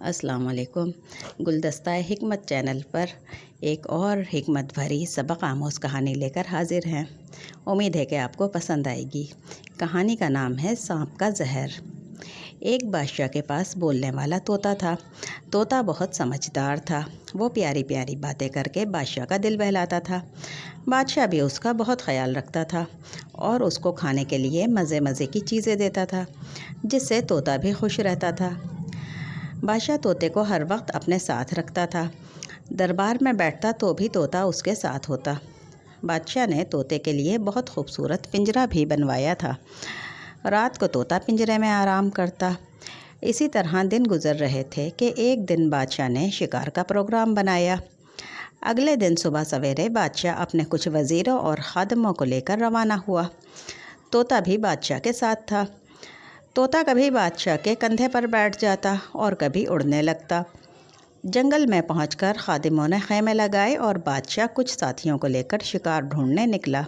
السلام علیکم۔ گلدستہ حکمت چینل پر ایک اور حکمت بھری سبق آموز کہانی لے کر حاضر ہیں۔ امید ہے کہ آپ کو پسند آئے گی۔ کہانی کا نام ہے سانپ کا زہر۔ ایک بادشاہ کے پاس بولنے والا طوطا تھا۔ طوطا بہت سمجھدار تھا۔ وہ پیاری پیاری باتیں کر کے بادشاہ کا دل بہلاتا تھا۔ بادشاہ بھی اس کا بہت خیال رکھتا تھا اور اس کو کھانے کے لیے مزے مزے کی چیزیں دیتا تھا، جس سے طوطا بھی خوش رہتا تھا۔ بادشاہ طوطے کو ہر وقت اپنے ساتھ رکھتا تھا۔ دربار میں بیٹھتا تو بھی طوطا اس کے ساتھ ہوتا۔ بادشاہ نے طوطے کے لیے بہت خوبصورت پنجرہ بھی بنوایا تھا۔ رات کو طوطا پنجرے میں آرام کرتا۔ اسی طرح دن گزر رہے تھے کہ ایک دن بادشاہ نے شکار کا پروگرام بنایا۔ اگلے دن صبح سویرے بادشاہ اپنے کچھ وزیروں اور خادموں کو لے کر روانہ ہوا۔ طوطا بھی بادشاہ کے ساتھ تھا۔ طوطا کبھی بادشاہ کے کندھے پر بیٹھ جاتا اور کبھی اڑنے لگتا۔ جنگل میں پہنچ کر خادموں نے خیمے لگائے اور بادشاہ کچھ ساتھیوں کو لے کر شکار ڈھونڈنے نکلا۔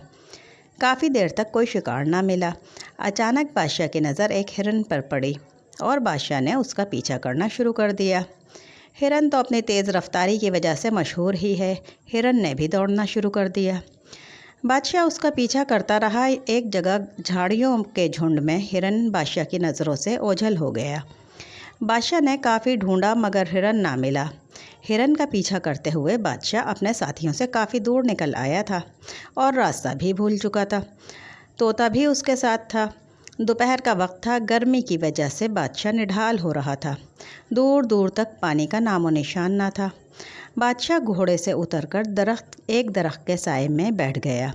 کافی دیر تک کوئی شکار نہ ملا۔ اچانک بادشاہ کی نظر ایک ہرن پر پڑی اور بادشاہ نے اس کا پیچھا کرنا شروع کر دیا۔ ہرن تو اپنی تیز رفتاری کی وجہ سے مشہور ہی ہے۔ ہرن نے بھی دوڑنا شروع کر دیا۔ بادشاہ اس کا پیچھا کرتا رہا۔ ایک جگہ جھاڑیوں کے جھنڈ میں ہرن بادشاہ کی نظروں سے اوجھل ہو گیا۔ بادشاہ نے کافی ڈھونڈا مگر ہرن نہ ملا۔ ہرن کا پیچھا کرتے ہوئے بادشاہ اپنے ساتھیوں سے کافی دور نکل آیا تھا اور راستہ بھی بھول چکا تھا۔ طوطا بھی اس کے ساتھ تھا۔ دوپہر کا وقت تھا۔ گرمی کی وجہ سے بادشاہ نڈھال ہو رہا تھا۔ دور دور تک پانی کا نام و نشان نہ تھا۔ بادشاہ گھوڑے سے اتر کر ایک درخت کے سائے میں بیٹھ گیا۔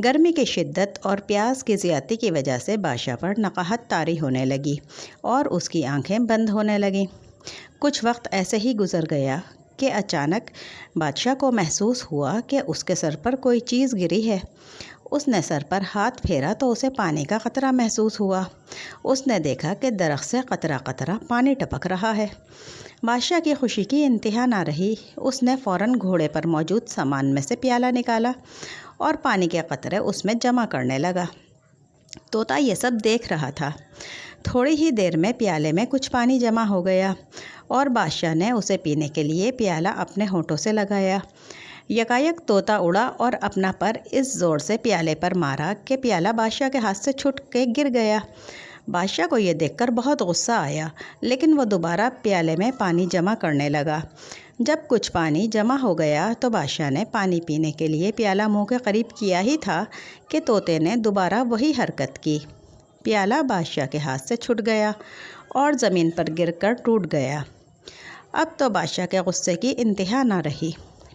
گرمی کی شدت اور پیاس کی زیادتی کی وجہ سے بادشاہ پر نقاہت طاری ہونے لگی اور اس کی آنکھیں بند ہونے لگیں۔ کچھ وقت ایسے ہی گزر گیا کہ اچانک بادشاہ کو محسوس ہوا کہ اس کے سر پر کوئی چیز گری ہے۔ اس نے سر پر ہاتھ پھیرا تو اسے پانی کا قطرہ محسوس ہوا۔ اس نے دیکھا کہ درخت سے قطرہ قطرہ پانی ٹپک رہا ہے۔ بادشاہ کی خوشی کی انتہا نہ رہی۔ اس نے فوراً گھوڑے پر موجود سامان میں سے پیالہ نکالا اور پانی کے قطرے اس میں جمع کرنے لگا۔ طوطا یہ سب دیکھ رہا تھا۔ تھوڑی ہی دیر میں پیالے میں کچھ پانی جمع ہو گیا اور بادشاہ نے اسے پینے کے لیے پیالہ اپنے ہونٹوں سے لگایا۔ یکایک طوطا اڑا اور اپنا پر اس زور سے پیالے پر مارا کہ پیالہ بادشاہ کے ہاتھ سے چھوٹ کے گر گیا۔ بادشاہ کو یہ دیکھ کر بہت غصہ آیا، لیکن وہ دوبارہ پیالے میں پانی جمع کرنے لگا۔ جب کچھ پانی جمع ہو گیا تو بادشاہ نے پانی پینے کے لیے پیالہ منہ کے قریب کیا ہی تھا کہ طوطے نے دوبارہ وہی حرکت کی۔ پیالہ بادشاہ کے ہاتھ سے چھوٹ گیا اور زمین پر گر کر ٹوٹ گیا۔ اب تو بادشاہ کے غصے کی انتہا نہ رہی۔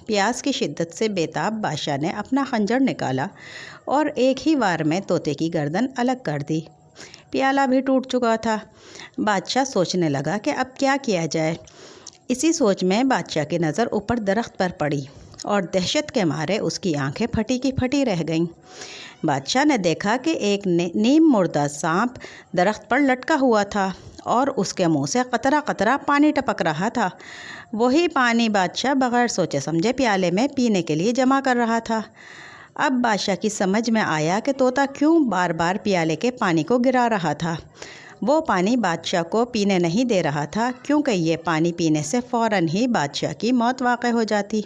پیاس کی شدت سے بے تاب بادشاہ نے اپنا خنجر نکالا اور ایک ہی وار میں طوطے کی گردن الگ کر دی۔ پیالہ بھی ٹوٹ چکا تھا۔ بادشاہ سوچنے لگا کہ اب کیا کیا جائے۔ اسی سوچ میں بادشاہ کی نظر اوپر درخت پر پڑی اور دہشت کے مارے اس کی آنکھیں پھٹی کی پھٹی رہ گئیں۔ بادشاہ نے دیکھا کہ ایک نیم مردہ سانپ درخت پر لٹکا ہوا تھا اور اس کے منہ سے قطرہ قطرہ پانی ٹپک رہا تھا۔ وہی پانی بادشاہ بغیر سوچے سمجھے پیالے میں پینے کے لیے جمع کر رہا تھا۔ اب بادشاہ کی سمجھ میں آیا کہ طوطا کیوں بار بار پیالے کے پانی کو گرا رہا تھا۔ وہ پانی بادشاہ کو پینے نہیں دے رہا تھا کیونکہ یہ پانی پینے سے فوراً ہی بادشاہ کی موت واقع ہو جاتی۔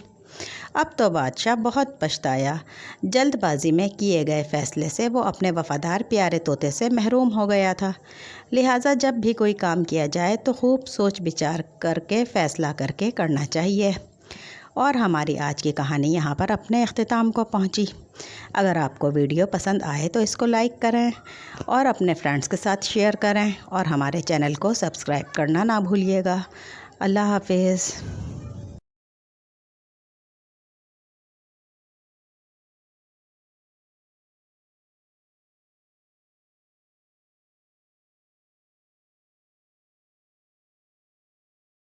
اب تو بادشاہ بہت پچھتایا۔ جلد بازی میں کیے گئے فیصلے سے وہ اپنے وفادار پیارے طوطے سے محروم ہو گیا تھا۔ لہٰذا جب بھی کوئی کام کیا جائے تو خوب سوچ بچار کر کے فیصلہ کر کے کرنا چاہیے۔ اور ہماری آج کی کہانی یہاں پر اپنے اختتام کو پہنچی۔ اگر آپ کو ویڈیو پسند آئے تو اس کو لائک کریں اور اپنے فرینڈز کے ساتھ شیئر کریں اور ہمارے چینل کو سبسکرائب کرنا نہ بھولیے گا۔ اللہ حافظ۔